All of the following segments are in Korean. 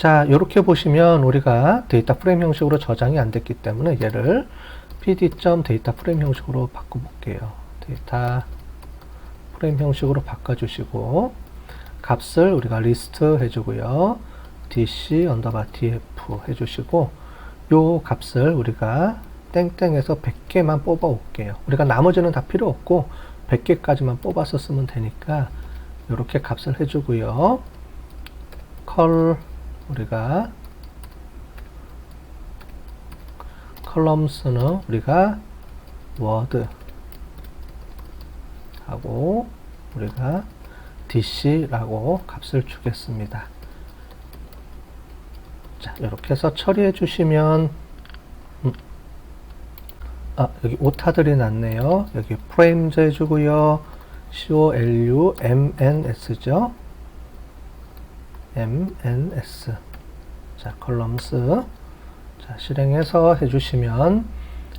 자, 이렇게 보시면 우리가 데이터 프레임 형식으로 저장이 안 됐기 때문에 얘를 pd.데이터 프레임 형식으로 바꿔볼게요. 데이터 프레임 형식으로 바꿔주시고 값을 우리가 리스트 해주고요. dc 언더바 df 해주시고 요 값을 우리가 땡땡에서 100개만 뽑아 올게요. 우리가 나머지는 다 필요 없고 100개까지만 뽑아서 쓰면 되니까 이렇게 값을 해주고요. 컬 우리가 컬럼스는 우리가 워드 하고 우리가 dc라고 값을 주겠습니다. 자, 이렇게 해서 처리해 주시면 여기 오타들이 났네요. 여기 프레임즈 해주고요. columns죠. mns. 자, 컬럼스. 자, 실행해서 해주시면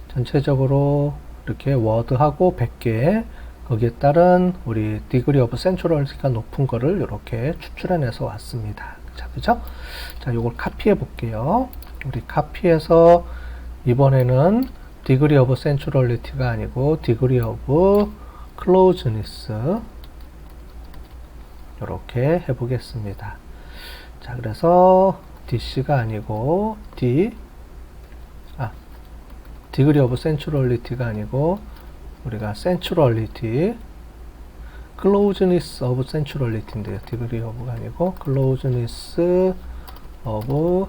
전체적으로 이렇게 워드하고 100개 거기에 따른 우리 디그리 오브 센츄럴리티가 높은 거를 이렇게 추출해내서 왔습니다. 자, 그죠? 자, 요걸 카피해 볼게요. 우리 카피해서 이번에는 디그리 오브 센츄럴리티가 아니고 디그리 오브 클로즈니스 이렇게 해보겠습니다. 자, 그래서 DC가 아니고 디그리 오브 센츄럴리티가 아니고 우리가 센츄럴리티 클로즈니스 오브 센츄럴리티인데요. 디그리 오브가 아니고 클로즈니스 오브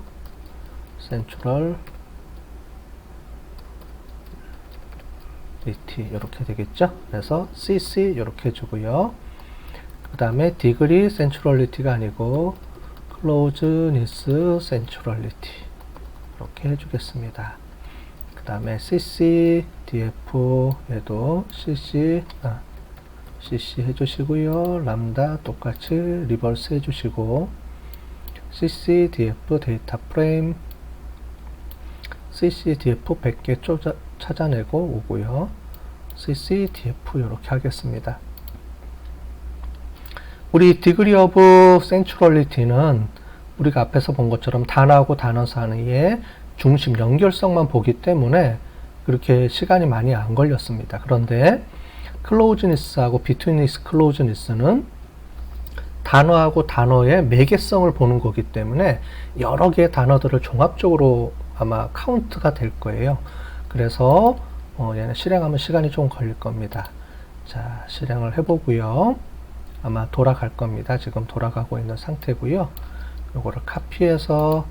센츄럴리티 이렇게 되겠죠. 그래서 cc 이렇게 해주고요. 그 다음에 디그리 센츄럴리티가 아니고 클로즈니스 센츄럴리티 이렇게 해주겠습니다. 그 다음에 cc df 에도 cc 해주시고요. 람다 똑같이 리버스 해주시고 cc df 데이터 프레임 cc df 100개 찾아내고 오고요. cc df 이렇게 하겠습니다. 우리 디그리 오브 센츄럴리티는 우리가 앞에서 본 것처럼 단어하고 단어 사이의 중심 연결성만 보기 때문에 그렇게 시간이 많이 안 걸렸습니다. 그런데 클로즈니스하고 비트윈니스 클로즈니스는 단어하고 단어의 매개성을 보는 거기 때문에 여러 개의 단어들을 종합적으로 아마 카운트가 될 거예요. 그래서 얘는 실행하면 시간이 좀 걸릴 겁니다. 자, 실행을 해보고요. 아마 돌아갈 겁니다. 지금 돌아가고 있는 상태고요. 요거를 카피해서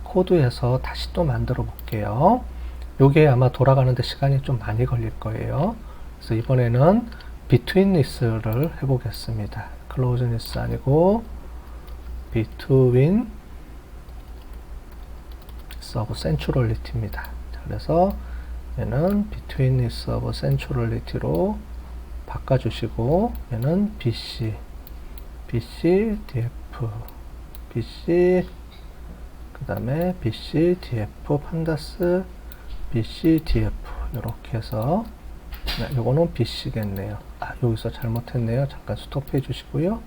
코드에서 다시 또 만들어 볼게요. 요게 아마 돌아가는데 시간이 좀 많이 걸릴 거예요. 그래서 이번에는 betweenness를 해보겠습니다. closeness 아니고 between of sensuality입니다. 자, 그래서 얘는 betweenness of sensuality로 바꿔주시고 얘는 bc df bc 그 다음에 bc df 판다스 bc df 이렇게 해서 요거는 bc겠네요. 여기서 잘못했네요. 잠깐 스톱해 주시고요.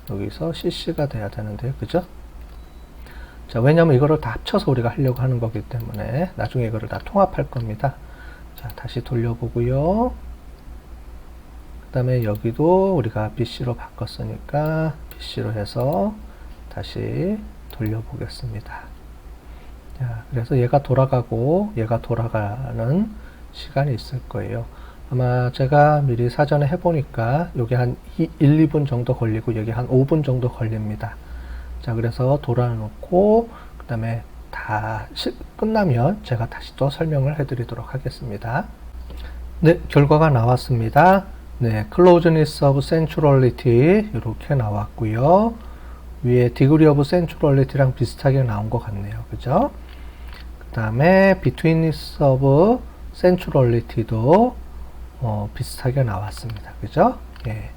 여기서 cc가 돼야 되는데요. 그죠? 자, 왜냐면 이거를 다 합쳐서 우리가 하려고 하는 거기 때문에 나중에 이거를 다 통합할 겁니다. 자, 다시 돌려보고요. 그 다음에 여기도 우리가 BC로 바꿨으니까 BC로 해서 다시 돌려보겠습니다. 자, 그래서 얘가 돌아가고 얘가 돌아가는 시간이 있을 거예요. 아마 제가 미리 사전에 해보니까 여기 한 1, 2분 정도 걸리고 여기 한 5분 정도 걸립니다. 자, 그래서 돌아놓고 그 다음에 다 끝나면 제가 다시 또 설명을 해드리도록 하겠습니다. 네, 결과가 나왔습니다. 네, Closeness of Sensuality 이렇게 나왔고요. 위에 Degree of Sensuality랑 비슷하게 나온 것 같네요. 그죠? 그 다음에 Betweenness of Sensuality도 비슷하게 나왔습니다. 그죠? 예.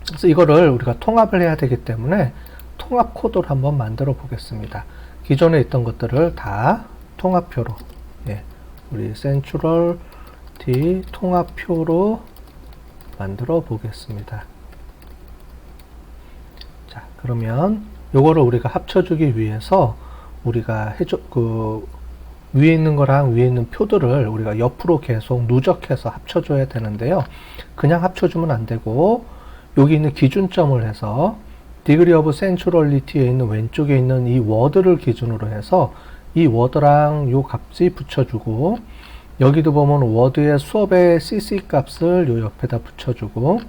그래서 이거를 우리가 통합을 해야 되기 때문에 통합 코드를 한번 만들어 보겠습니다. 기존에 있던 것들을 다 통합표로, 예, 우리 Sensuality 통합표로 만들어 보겠습니다. 자, 그러면 요거를 우리가 합쳐주기 위해서 우리가 위에 있는 거랑 위에 있는 표들을 우리가 옆으로 계속 누적해서 합쳐줘야 되는데요. 그냥 합쳐주면 안 되고 여기 있는 기준점을 해서 degree of centrality에 있는 왼쪽에 있는 이 워드를 기준으로 해서 이 워드랑 요 값이 붙여주고, 여기도 보면 워드의 수업의 cc 값을 요 옆에다 붙여주고,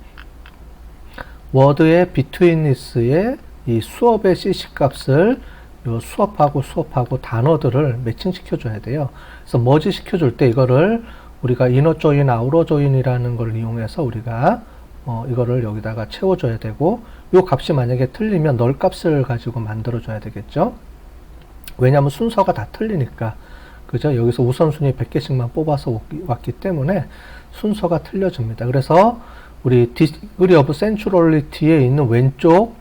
워드의 betweenness의 이 수업의 cc 값을 요 수업하고 단어들을 매칭시켜 줘야 돼요. 그래서 머지 시켜 줄 때 이거를 우리가 inner join, outer join이라는 걸 이용해서 우리가 이거를 여기다가 채워줘야 되고, 요 값이 만약에 틀리면 널 값을 가지고 만들어줘야 되겠죠. 왜냐하면 순서가 다 틀리니까. 그죠? 여기서 우선순위 100개씩만 뽑아서 왔기 때문에 순서가 틀려집니다. 그래서 우리 degree of centrality에 있는 왼쪽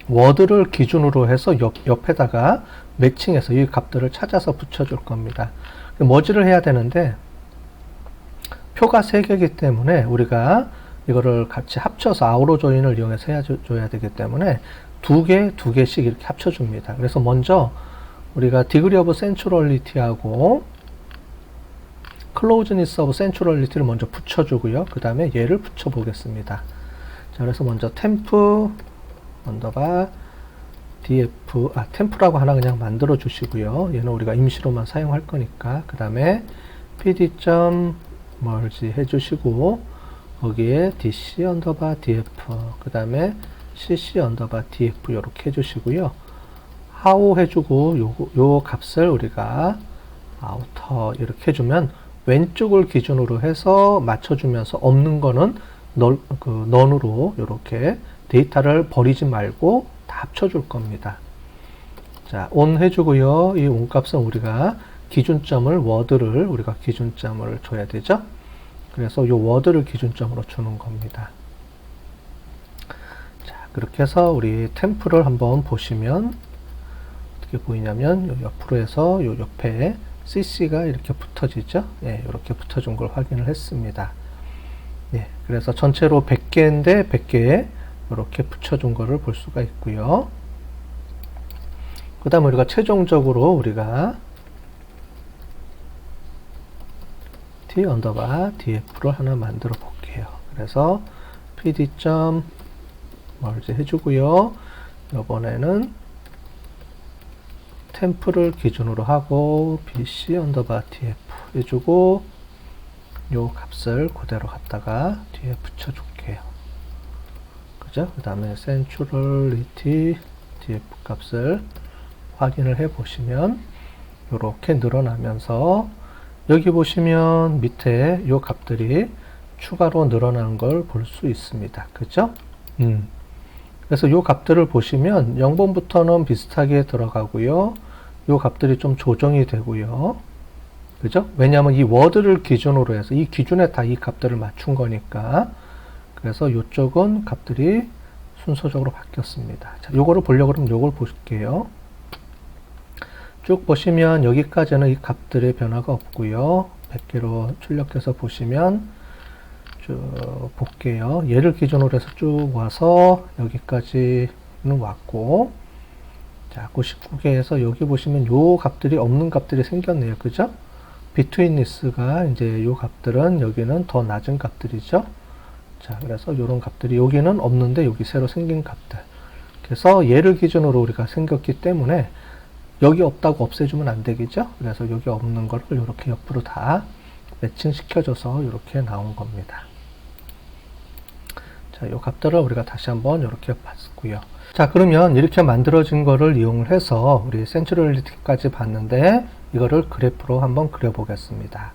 워드를 기준으로 해서 옆에다가 매칭해서 이 값들을 찾아서 붙여줄 겁니다. 머지를 해야 되는데 표가 3개이기 때문에 우리가 이거를 같이 합쳐서 아우러 조인을 이용해서 해줘야 되기 때문에 두 개씩 이렇게 합쳐줍니다. 그래서 먼저 우리가 degree of centrality하고 closeness of centrality를 먼저 붙여주고요. 그 다음에 얘를 붙여보겠습니다. 자, 그래서 먼저 temp 언더바 df, 템프라고 하나 그냥 만들어 주시고요. 얘는 우리가 임시로만 사용할 거니까. 그 다음에 pd.merge 해주시고, 거기에 dc 언더바 df, 그 다음에 cc 언더바 df 이렇게 해주시고요. how 해주고, 요 값을 우리가 outer 이렇게 해주면 왼쪽을 기준으로 해서 맞춰주면서 없는 거는 none으로 이렇게 데이터를 버리지 말고 다 합쳐줄 겁니다. 자, on 해주고요. 이 on 값은 우리가 기준점을, 워드를 우리가 기준점을 줘야 되죠. 그래서 이 워드를 기준점으로 주는 겁니다. 자, 그렇게 해서 우리 템프를 한번 보시면 어떻게 보이냐면 요 옆으로 해서 요 옆에 cc가 이렇게 붙어지죠. 예, 이렇게 붙어준 걸 확인을 했습니다. 예, 그래서 전체로 100개인데 100개에 이렇게 붙여준 거를 볼 수가 있고요. 그 다음에 우리가 최종적으로 우리가 d 언더바 df를 하나 만들어 볼게요. 그래서 pd.merge 해주고요. 이번에는 템프를 기준으로 하고 bc 언더바 df 해주고, 요 값을 그대로 갖다가 뒤에 붙여줄게요. 그죠? 그 다음에 centrality df 값을 확인을 해 보시면 이렇게 늘어나면서, 여기 보시면 밑에 요 값들이 추가로 늘어나는 걸 볼 수 있습니다. 그죠? 그래서 요 값들을 보시면 0번부터는 비슷하게 들어가고요. 요 값들이 좀 조정이 되고요. 그죠? 왜냐하면 이 워드를 기준으로 해서 이 기준에 다 이 값들을 맞춘 거니까. 그래서 이쪽은 값들이 순서적으로 바뀌었습니다. 자, 요거를 보려고 그러면 요걸 볼게요. 쭉 보시면 여기까지는 이 값들의 변화가 없고요. 100개로 출력해서 보시면 쭉 볼게요. 얘를 기준으로 해서 쭉 와서 여기까지는 왔고, 자, 99개에서 여기 보시면 요 값들이 없는 값들이 생겼네요. 그죠? betweenness가 이제 요 값들은 여기는 더 낮은 값들이죠. 자, 그래서 요런 값들이 여기는 없는데 여기 새로 생긴 값들. 그래서 얘를 기준으로 우리가 생겼기 때문에 여기 없다고 없애주면 안 되겠죠. 그래서 여기 없는 거를 이렇게 옆으로 다 매칭 시켜줘서 이렇게 나온 겁니다. 자, 요 값들을 우리가 다시 한번 이렇게 봤고요. 자, 그러면 이렇게 만들어진 거를 이용을 해서 우리 센츄럴리티까지 봤는데, 이거를 그래프로 한번 그려보겠습니다.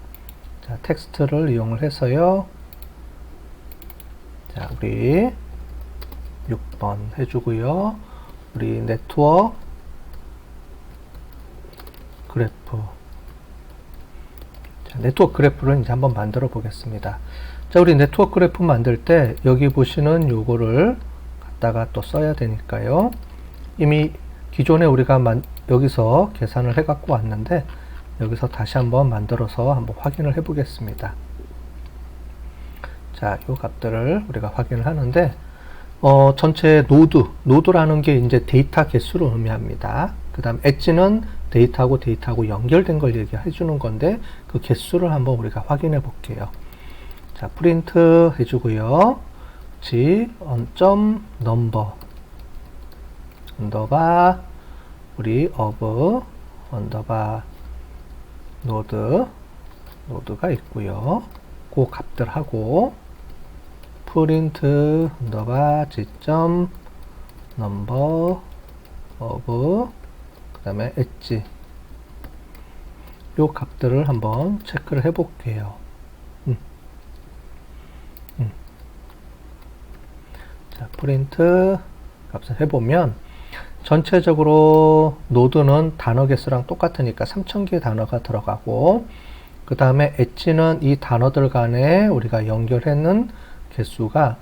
자, 텍스트를 이용을 해서요. 자, 우리 6번 해주고요. 우리 네트워크 그래프. 자, 네트워크 그래프를 이제 한번 만들어 보겠습니다. 자, 우리 네트워크 그래프 만들 때 여기 보시는 요거를 갖다가 또 써야 되니까요. 이미 기존에 우리가 여기서 계산을 해 갖고 왔는데, 여기서 다시 한번 만들어서 한번 확인을 해 보겠습니다. 자, 요 값들을 우리가 확인을 하는데, 전체 노드라는 게 이제 데이터 개수를 의미합니다. 그 다음 엣지는 데이터하고 연결된 걸 얘기해 주는 건데 그 개수를 한번 우리가 확인해 볼게요. 자, 프린트 해주고요. number 언더바 우리 of 언더바 노드가 있고요. 그 값들하고 프린트 언더바 number of 그 다음에 엣지 요 값들을 한번 체크를 해 볼게요. 자, 프린트 값을 해보면 전체적으로 노드는 단어 개수랑 똑같으니까 3000개의 단어가 들어가고 그 다음에 엣지는 이 단어들 간에 우리가 연결했는 개수가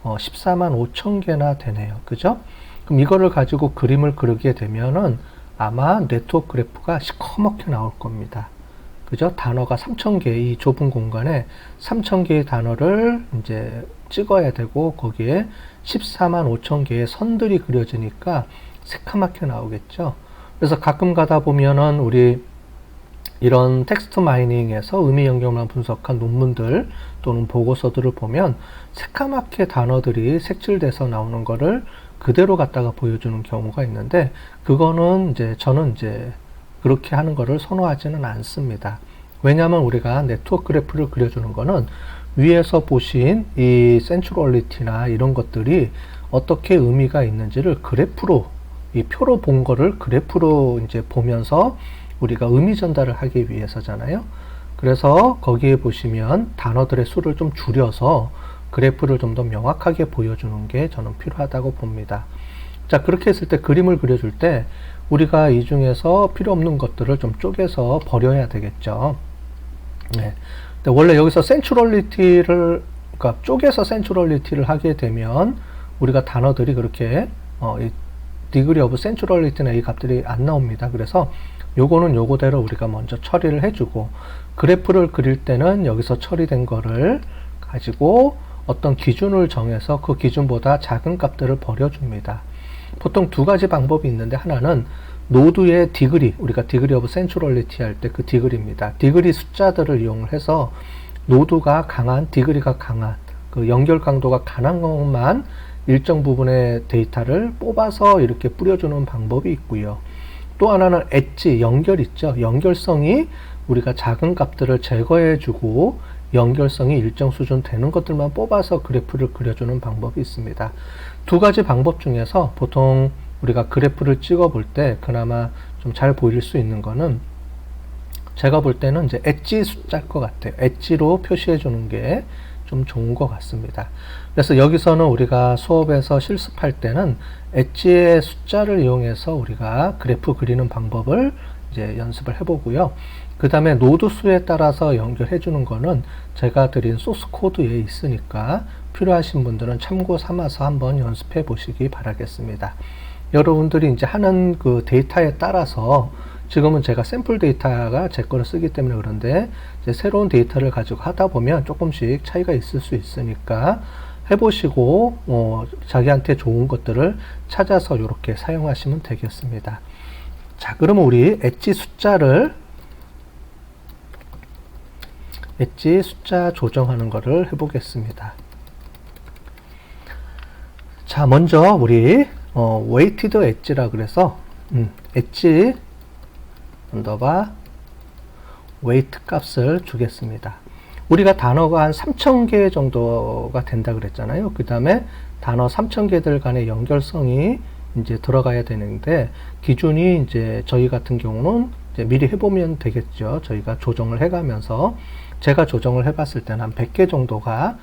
145,000개나 되네요. 그죠? 그럼 이거를 가지고 그림을 그리게 되면은 아마 네트워크 그래프가 시커멓게 나올 겁니다. 그죠? 단어가 3000개, 이 좁은 공간에 3000개의 단어를 이제 찍어야 되고 거기에 145,000개의 선들이 그려지니까 새카맣게 나오겠죠. 그래서 가끔 가다 보면은 우리 이런 텍스트 마이닝에서 의미 연결만 분석한 논문들 또는 보고서들을 보면 새카맣게 단어들이 색칠돼서 나오는 거를 그대로 갖다가 보여주는 경우가 있는데 그거는 이제 저는 이제 그렇게 하는 거를 선호하지는 않습니다. 왜냐하면 우리가 네트워크 그래프를 그려주는 거는 위에서 보신 이 센츄럴리티나 이런 것들이 어떻게 의미가 있는지를 그래프로 이 표로 본 거를 그래프로 이제 보면서 우리가 의미 전달을 하기 위해서잖아요. 그래서 거기에 보시면 단어들의 수를 좀 줄여서 그래프를 좀 더 명확하게 보여주는 게 저는 필요하다고 봅니다. 자, 그렇게 했을 때 그림을 그려줄 때 우리가 이 중에서 필요 없는 것들을 좀 쪼개서 버려야 되겠죠. 네. 근데 원래 여기서 센츄럴리티를 그러니까 쪼개서 센츄럴리티를 하게 되면 우리가 단어들이 그렇게 이 디그리 오브 센츄럴리티나 이 값들이 안 나옵니다. 그래서 요거는 요거대로 우리가 먼저 처리를 해주고 그래프를 그릴 때는 여기서 처리된 거를 가지고 어떤 기준을 정해서 그 기준보다 작은 값들을 버려줍니다. 보통 두 가지 방법이 있는데 하나는 노드의 디그리, 우리가 디그리 오브 센츄럴리티 할 때 그 디그리입니다. 디그리 숫자들을 이용을 해서 노드가 강한, 디그리가 강한, 그 연결 강도가 강한 것만 일정 부분의 데이터를 뽑아서 이렇게 뿌려주는 방법이 있고요. 또 하나는 엣지, 연결 있죠. 연결성이 우리가 작은 값들을 제거해주고 연결성이 일정 수준 되는 것들만 뽑아서 그래프를 그려주는 방법이 있습니다. 두 가지 방법 중에서 보통 우리가 그래프를 찍어 볼 때 그나마 좀 잘 보일 수 있는 거는 제가 볼 때는 이제 엣지 숫자일 것 같아요. 엣지로 표시해 주는 게 좀 좋은 것 같습니다. 그래서 여기서는 우리가 수업에서 실습할 때는 엣지의 숫자를 이용해서 우리가 그래프 그리는 방법을 이제 연습을 해보고요. 그 다음에 노드 수에 따라서 연결해 주는 거는 제가 드린 소스 코드에 있으니까 필요하신 분들은 참고 삼아서 한번 연습해 보시기 바라겠습니다. 여러분들이 이제 하는 그 데이터에 따라서 지금은 제가 샘플 데이터가 제 거를 쓰기 때문에 그런데 이제 새로운 데이터를 가지고 하다 보면 조금씩 차이가 있을 수 있으니까 해보시고 자기한테 좋은 것들을 찾아서 이렇게 사용하시면 되겠습니다. 자, 그러면 우리 엣지 숫자 조정하는 거를 해보겠습니다. 자, 먼저 우리 weighted 엣지라 그래서 엣지 언더바 weight 값을 주겠습니다. 우리가 단어가 한 3000개 정도가 된다 그랬잖아요. 그 다음에 단어 3000개들 간의 연결성이 이제 들어가야 되는데 기준이 이제 저희 같은 경우는 이제 미리 해보면 되겠죠. 저희가 조정을 해가면서 제가 조정을 해봤을 때는 한 100개 정도가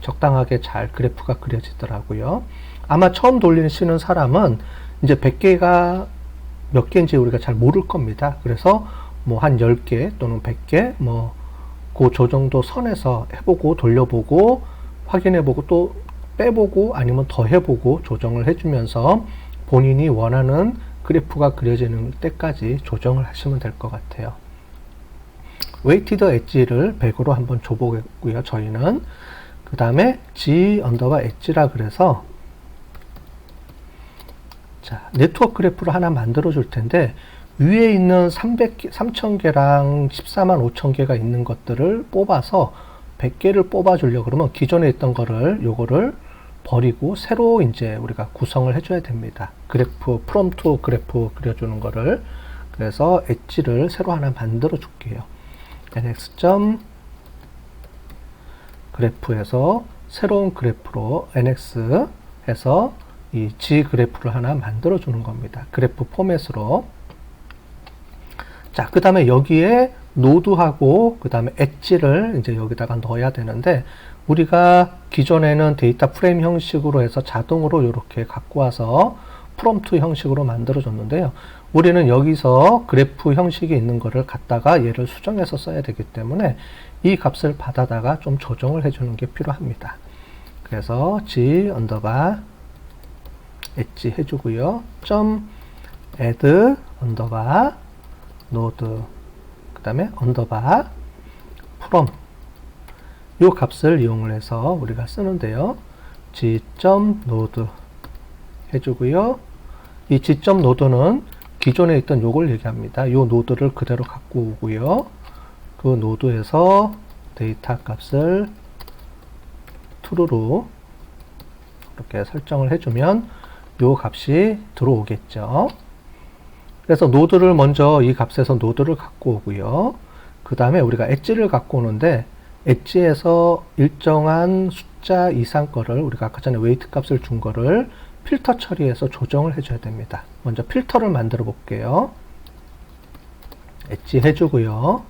적당하게 잘 그래프가 그려지더라고요. 아마 처음 돌리시는 사람은 이제 100개가 몇 개인지 우리가 잘 모를 겁니다. 그래서 뭐 한 10개 또는 100개 그 조정도 선에서 해보고 돌려보고 확인해보고 또 빼보고 아니면 더 해보고 조정을 해주면서 본인이 원하는 그래프가 그려지는 때까지 조정을 하시면 될 것 같아요. weighted 엣지를 100으로 한번 줘보겠고요. 저희는 그 다음에 G 언더바 엣지라 그래서 자, 네트워크 그래프를 하나 만들어 줄 텐데 위에 있는 3000개랑 14만 5천 개가 있는 것들을 뽑아서 100개를 뽑아 주려고 그러면 기존에 있던 거를 요거를 버리고 새로 이제 우리가 구성을 해줘야 됩니다. 그래프, from to 그래프 그려주는 거를. 그래서 엣지를 새로 하나 만들어 줄게요. nx. 그래프에서 새로운 그래프로 nx 해서 이 g 그래프를 하나 만들어 주는 겁니다. 그래프 포맷으로. 자, 그 다음에 여기에 노드하고 그 다음에 엣지를 이제 여기다가 넣어야 되는데 우리가 기존에는 데이터 프레임 형식으로 해서 자동으로 이렇게 갖고 와서 프롬프트 형식으로 만들어 줬는데요. 우리는 여기서 그래프 형식이 있는 거를 갖다가 얘를 수정해서 써야 되기 때문에 이 값을 받아다가 좀 조정을 해주는 게 필요합니다. 그래서 g 언더바 엣지 해주고요. 점 add 언더바 노드 그 다음에 언더바 from 요 값을 이용을 해서 우리가 쓰는데요. g.node 해주고요. 이 g.node는 기존에 있던 요걸 얘기합니다. 요 노드를 그대로 갖고 오고요. 그 노드에서 데이터 값을 true로 이렇게 설정을 해주면 요 값이 들어오겠죠. 그래서 노드를 먼저 이 값에서 노드를 갖고 오고요. 그 다음에 우리가 엣지를 갖고 오는데 엣지에서 일정한 숫자 이상 거를 우리가 아까 전에 웨이트 값을 준 거를 필터 처리해서 조정을 해줘야 됩니다. 먼저 필터를 만들어 볼게요. 엣지 해주고요.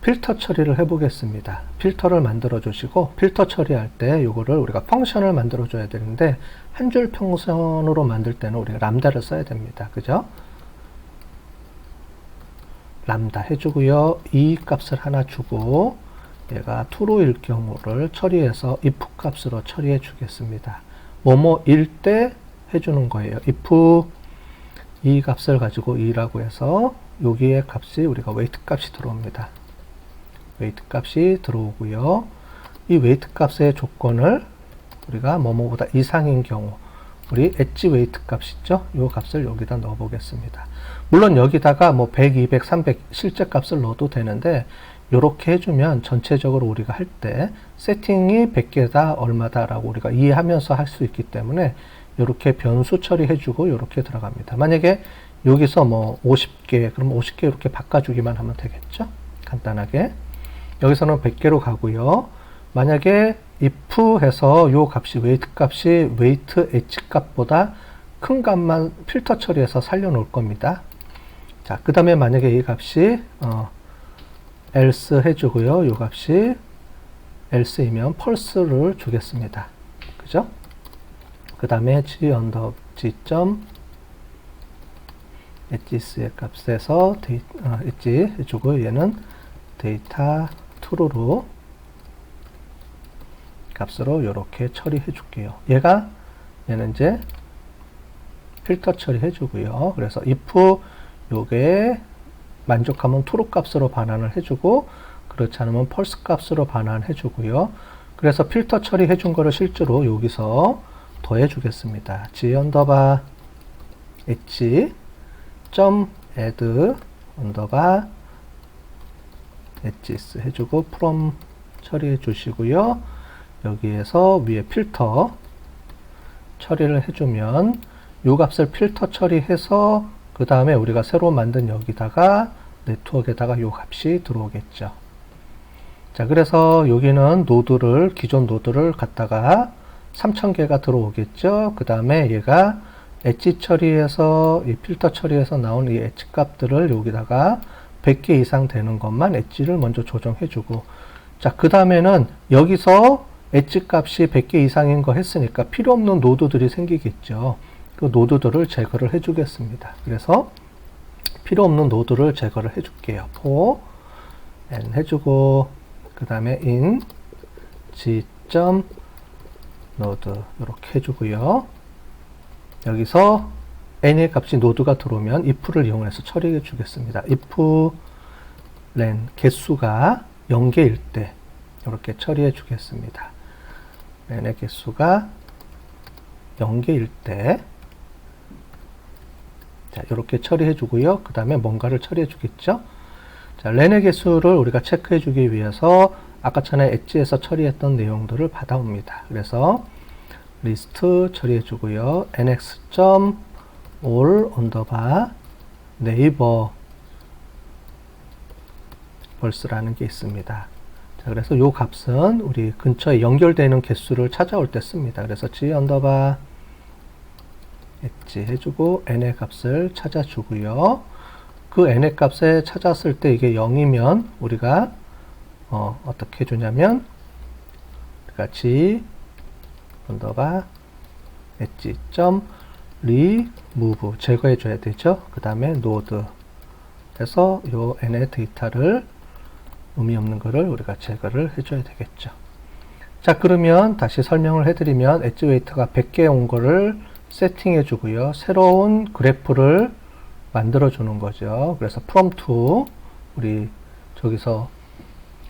필터 처리를 해보겠습니다. 필터를 만들어 주시고 필터 처리할 때 요거를 우리가 펑션을 만들어 줘야 되는데 한 줄 평선으로 만들 때는 우리가 람다를 써야 됩니다. 그죠? 람다 해주고요. 이 값을 하나 주고 얘가 true일 경우를 처리해서 if 값으로 처리해 주겠습니다. 뭐뭐일 때 해주는 거예요. if 이 값을 가지고 2라고 해서 여기에 값이 우리가 weight 값이 들어옵니다. weight 값이 들어오고요. 이 weight 값의 조건을 우리가 뭐뭐보다 이상인 경우 우리 엣지 weight 값 있죠? 이 값을 여기다 넣어 보겠습니다. 물론 여기다가 뭐 100, 200, 300 실제 값을 넣어도 되는데 이렇게 해주면 전체적으로 우리가 할 때 세팅이 100개다 얼마다 라고 우리가 이해하면서 할 수 있기 때문에 이렇게 변수 처리해주고 이렇게 들어갑니다. 만약에 여기서 뭐 50개 그럼 50개 이렇게 바꿔주기만 하면 되겠죠? 간단하게 여기서는 100개로 가고요. 만약에 if 해서 요 값이 weight 값이 weight h 값보다 큰 값만 필터 처리해서 살려 놓을 겁니다. 자, 그 다음에 만약에 이 값이 else 해주고요. 요 값이 else이면 pulse를 주겠습니다. 그죠? 그 다음에 g 언더 g 엣지스의 값에서 엣지 해주고 얘는 데이터 true로 값으로 이렇게 처리해 줄게요. 얘는 이제 필터 처리해 주고요. 그래서 if 요게 만족하면 true 값으로 반환을 해주고 그렇지 않으면 false 값으로 반환해 주고요. 그래서 필터 처리해 준 거를 실제로 여기서 더해 주겠습니다. g 언더바 h 점 add 언더바 엣지스 해주고 from 처리해 주시고요. 여기에서 위에 필터 처리를 해주면 요 값을 필터 처리해서 그 다음에 우리가 새로 만든 여기다가 네트워크에다가 요 값이 들어오겠죠. 자, 그래서 여기는 노드를 기존 노드를 갖다가 3000개가 들어오겠죠. 그 다음에 얘가 엣지 처리해서 이 필터 처리해서 나온 이 엣지 값들을 여기다가 100개 이상 되는 것만 엣지를 먼저 조정해주고 자, 그 다음에는 여기서 엣지 값이 100개 이상인 거 했으니까 필요 없는 노드들이 생기겠죠. 그 노드들을 제거를 해주겠습니다. 그래서 필요 없는 노드를 제거를 해줄게요. for n 해주고 그 다음에 in g.node 이렇게 해주고요. 여기서 n의 값이 노드가 들어오면 if를 이용해서 처리해 주겠습니다. if len 개수가 0개일 때 이렇게 처리해 주겠습니다. n의 개수가 0개일 때 자, 이렇게 처리해 주고요. 그 다음에 뭔가를 처리해 주겠죠. 자, 렌의 개수를 우리가 체크해 주기 위해서 아까 전에 엣지에서 처리했던 내용들을 받아옵니다. 그래서 리스트 처리해 주고요. nx.all 네이버 벌스라는 게 있습니다. 자, 그래서 요 값은 우리 근처에 연결되는 개수를 찾아올 때 씁니다. 그래서 g 엣지 해주고 n의 값을 찾아주고요. 그 n의 값에 찾았을 때 이게 0이면 우리가 어떻게 해주냐면 우리가 g 엣지 remove 제거해 줘야 되죠. 그 다음에 node 해서 요 n의 데이터를 의미 없는 거를 우리가 제거를 해줘야 되겠죠. 자, 그러면 다시 설명을 해드리면 엣지 웨이트가 100개 온 거를 세팅해 주고요. 새로운 그래프를 만들어 주는 거죠. 그래서 from to 우리 저기서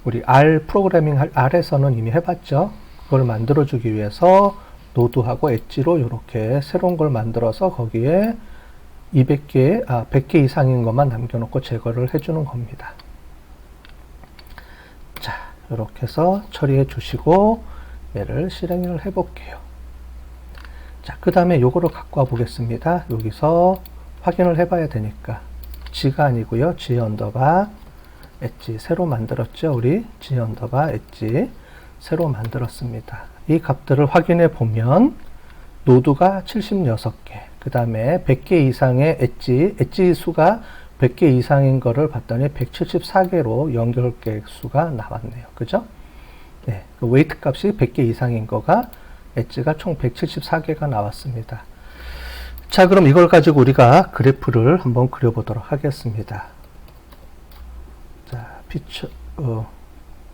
우리 R 프로그래밍 할 R에서는 이미 해봤죠. 그걸 만들어 주기 위해서 노드하고 엣지로 이렇게 새로운 걸 만들어서 거기에 100개 이상인 것만 남겨놓고 제거를 해주는 겁니다. 자, 이렇게 해서 처리해 주시고 얘를 실행을 해 볼게요. 자, 그 다음에 요거를 갖고 와 보겠습니다. 여기서 확인을 해 봐야 되니까 g가 아니고요. g 엣지 새로 만들었죠. 우리 g 엣지 새로 만들었습니다. 이 값들을 확인해 보면 노드가 76개, 그 다음에 100개 이상의 엣지 수가 100개 이상인 거를 봤더니 174개로 연결 개수가 나왔네요. 그죠? 네, 그 웨이트 값이 100개 이상인 거가 엣지가 총 174개가 나왔습니다. 자, 그럼 이걸 가지고 우리가 그래프를 한번 그려보도록 하겠습니다. 자, 피처,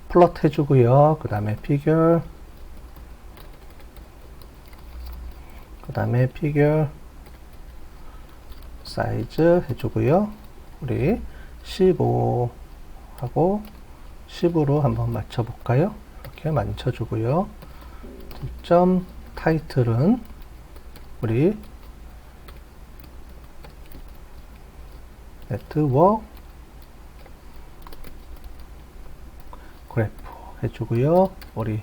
플롯 해주고요. 그 다음에 피겨, 그 다음에 피겨 사이즈 해주고요. 우리 15하고 10으로 한번 맞춰볼까요? 이렇게 맞춰주고요. 점 타이틀은 우리 네트워크 그래프 해주고요. 우리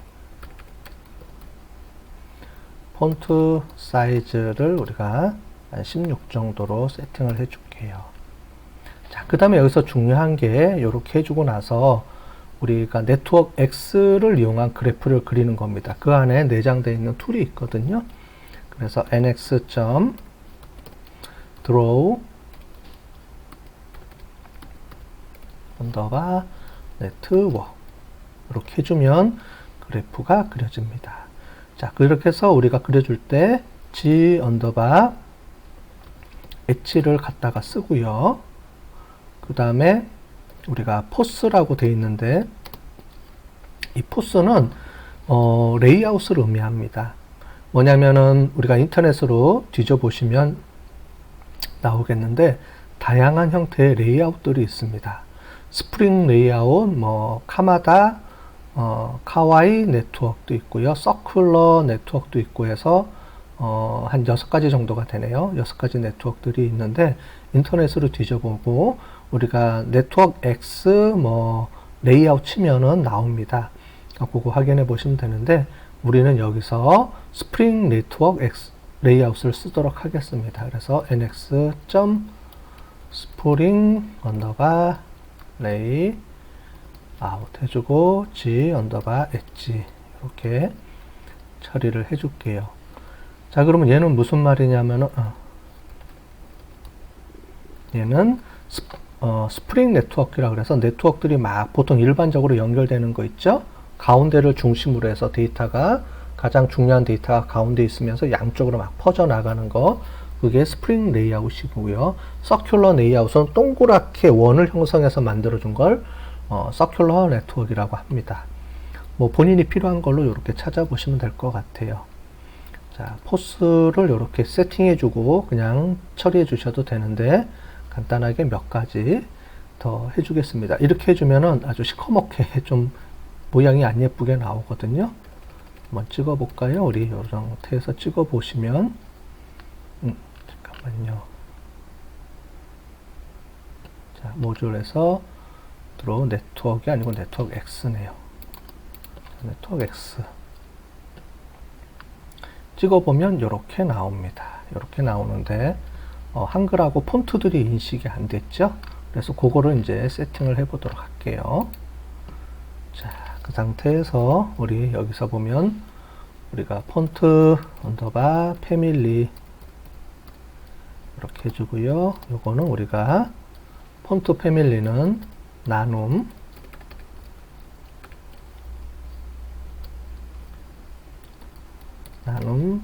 폰트 사이즈를 우리가 한 16 정도로 세팅을 해줄게요. 자, 그 다음에 여기서 중요한 게 이렇게 해주고 나서 우리가 네트워크 X를 이용한 그래프를 그리는 겁니다. 그 안에 내장되어 있는 툴이 있거든요. 그래서 nx.draw 네트워크 이렇게 해주면 그래프가 그려집니다. 자, 그렇게 해서 우리가 그려줄 때 g 엣지를 갖다가 쓰고요. 그 다음에 우리가 포스라고 되어 있는데 이 포스는 레이아웃을 의미합니다. 뭐냐면은 우리가 인터넷으로 뒤져보시면 나오겠는데 다양한 형태의 레이아웃들이 있습니다. 스프링 레이아웃, 뭐 카마다, 카와이 네트워크도 있고요. 서큘러 네트워크도 있고 해서 한 6가지 정도가 되네요. 6가지 네트워크들이 있는데 인터넷으로 뒤져보고 우리가 네트워크 X 뭐 레이아웃 치면은 나옵니다. 그거 확인해 보시면 되는데 우리는 여기서 스프링 네트워크 X 레이아웃을 쓰도록 하겠습니다. 그래서 nx.spring 레이아웃 해주고 g 엣지 이렇게 처리를 해줄게요. 자, 그러면 얘는 무슨 말이냐면은 얘는 스프링 네트워크라 그래서 네트워크들이 막 보통 일반적으로 연결되는 거 있죠. 가운데를 중심으로 해서 데이터가 가장 중요한 데이터가 가운데 있으면서 양쪽으로 막 퍼져 나가는 거, 그게 스프링 레이아웃이고요. 서큘러 레이아웃은 동그랗게 원을 형성해서 만들어준 걸 서큘러 네트워크라고 합니다. 뭐 본인이 필요한 걸로 이렇게 찾아보시면 될 것 같아요. 자, 포스를 이렇게 세팅해주고 그냥 처리해 주셔도 되는데 간단하게 몇 가지 더 해주겠습니다. 이렇게 해주면은 아주 시커멓게 좀 모양이 안 예쁘게 나오거든요. 한번 찍어볼까요? 우리 이 상태에서 찍어보시면 잠깐만요. 모듈에서 들어온 네트워크가 아니고 네트워크 X네요. 네트워크 X 찍어보면 이렇게 나옵니다. 이렇게 나오는데 한글하고 폰트들이 인식이 안 됐죠. 그래서 그거를 이제 세팅을 해 보도록 할게요. 자, 그 상태에서 우리 여기서 보면 우리가 폰트 언더바 패밀리 이렇게 해주고요. 요거는 우리가 폰트 패밀리는 나눔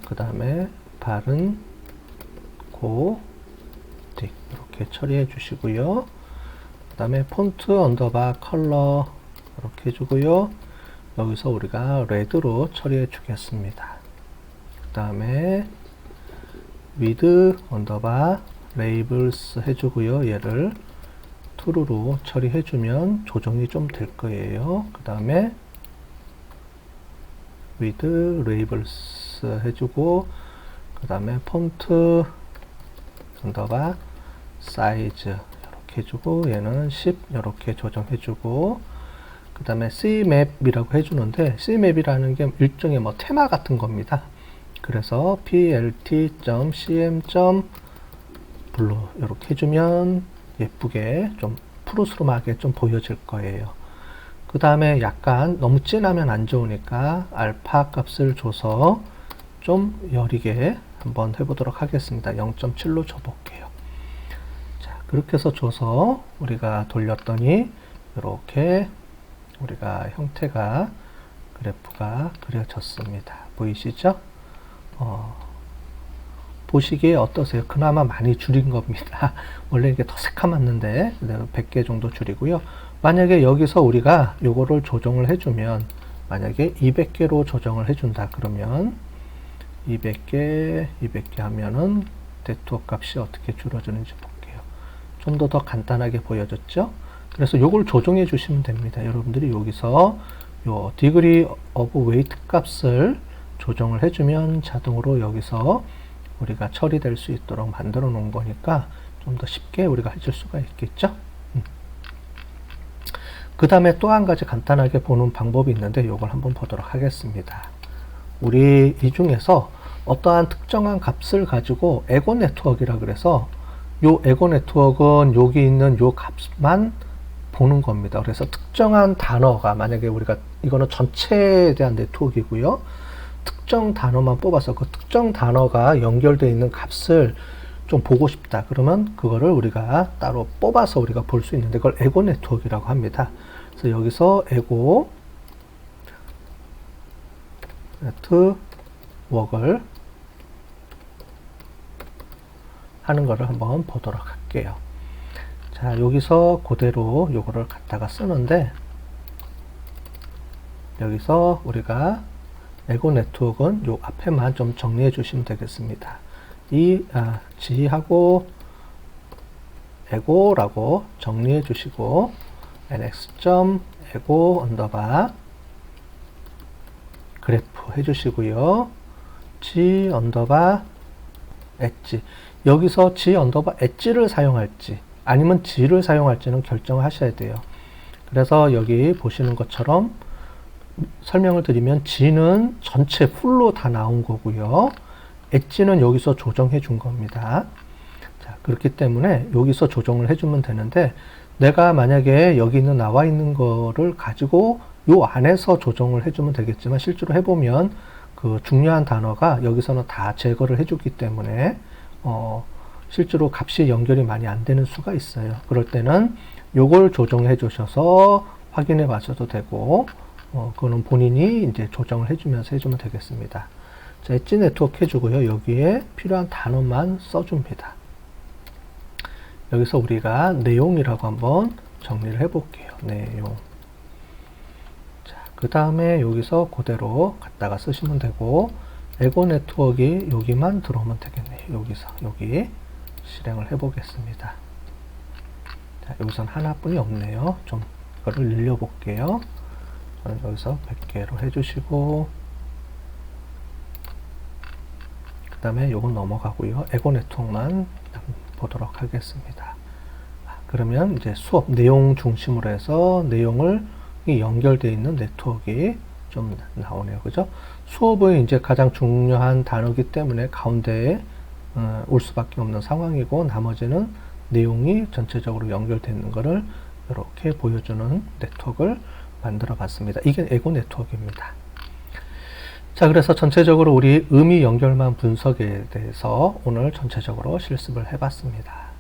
그 다음에 바른 고딕 이렇게 처리해 주시고요. 그 다음에 폰트 언더바 컬러 이렇게 해주고요. 여기서 우리가 레드로 처리해 주겠습니다. 그 다음에 위드 언더바 레이블스 해주고요. 얘를 true로 처리해 주면 조정이 좀 될 거예요. 그 다음에 with labels 해주고, 그 다음에 폰트 언더바 사이즈 이렇게 해주고, 얘는 10 이렇게 조정해주고, 그 다음에 cmap이라고 해주는데 cmap이라는 게 일종의 뭐 테마 같은 겁니다. 그래서 plt.cm.blue 이렇게 해주면 예쁘게 좀 푸르스름하게 좀 보여질 거예요. 그 다음에 약간 너무 진하면 안 좋으니까 알파 값을 줘서 좀 여리게 한번 해보도록 하겠습니다. 0.7로 줘볼게요. 자, 그렇게 해서 줘서 우리가 돌렸더니 이렇게 우리가 형태가 그래프가 그려졌습니다. 보이시죠? 보시기에 어떠세요? 그나마 많이 줄인 겁니다. 원래 이게 더 새카맣는데 100개 정도 줄이고요. 만약에 여기서 우리가 요거를 조정을 해주면, 만약에 200개로 조정을 해준다 그러면 200개 하면은 네트워크 값이 어떻게 줄어드는지 볼게요. 좀 더 간단하게 보여졌죠? 그래서 요걸 조정해 주시면 됩니다. 여러분들이 여기서 요 degree of weight 값을 조정을 해주면 자동으로 여기서 우리가 처리될 수 있도록 만들어 놓은 거니까 좀 더 쉽게 우리가 해줄 수가 있겠죠. 그 다음에 또 한 가지 간단하게 보는 방법이 있는데 이걸 한번 보도록 하겠습니다. 우리 이 중에서 어떠한 특정한 값을 가지고 에고 네트워크이라 그래서 요 에고 네트워크는 여기 있는 요 값만 보는 겁니다. 그래서 특정한 단어가, 만약에 우리가 이거는 전체에 대한 네트워크이고요. 특정 단어만 뽑아서 그 특정 단어가 연결되어 있는 값을 좀 보고 싶다 그러면 그거를 우리가 따로 뽑아서 우리가 볼 수 있는데 그걸 에고 네트워크라고 합니다. 그래서 여기서 에고 네트워크를 하는 거를 한번 보도록 할게요. 자, 여기서 그대로 요거를 갖다가 쓰는데, 여기서 우리가 에고 네트워크는 요 앞에만 좀 정리해 주시면 되겠습니다. 이 G하고 에고라고 정리해 주시고 nx.ego 언더바 그래프 해 주시고요. G 언더바 엣지, 여기서 G 언더바 엣지를 사용할지 아니면 G를 사용할지는 결정을 하셔야 돼요. 그래서 여기 보시는 것처럼 설명을 드리면 G는 전체 풀로 다 나온 거고요. 엣지는 여기서 조정해 준 겁니다. 자, 그렇기 때문에 여기서 조정을 해주면 되는데, 내가 만약에 여기 있는 나와 있는 거를 가지고 요 안에서 조정을 해주면 되겠지만, 실제로 해보면 그 중요한 단어가 여기서는 다 제거를 해주기 때문에 실제로 값이 연결이 많이 안 되는 수가 있어요. 그럴 때는 요걸 조정해 주셔서 확인해 봐셔도 되고, 그거는 본인이 이제 조정을 해주면서 해주면 되겠습니다. 자, 엣지 네트워크 해주고요. 여기에 필요한 단어만 써줍니다. 여기서 우리가 내용이라고 한번 정리를 해볼게요. 내용. 자, 그 다음에 여기서 그대로 갖다가 쓰시면 되고, 에고 네트워크 여기만 들어오면 되겠네요. 여기서 여기 실행을 해보겠습니다. 자, 여기선 하나뿐이 없네요. 좀 이거를 늘려볼게요. 저는 여기서 100개로 해주시고, 그 다음에 요건 넘어가고요. 에고 네트워크만 보도록 하겠습니다. 그러면 이제 수업 내용 중심으로 해서 내용을 연결되어 있는 네트워크가 좀 나오네요. 그죠? 수업의 이제 가장 중요한 단어이기 때문에 가운데에 올 수밖에 없는 상황이고, 나머지는 내용이 전체적으로 연결되어 있는 것을 이렇게 보여주는 네트워크를 만들어 봤습니다. 이게 에고 네트워크입니다. 자, 그래서 전체적으로 우리 의미 연결망 분석에 대해서 오늘 전체적으로 실습을 해봤습니다.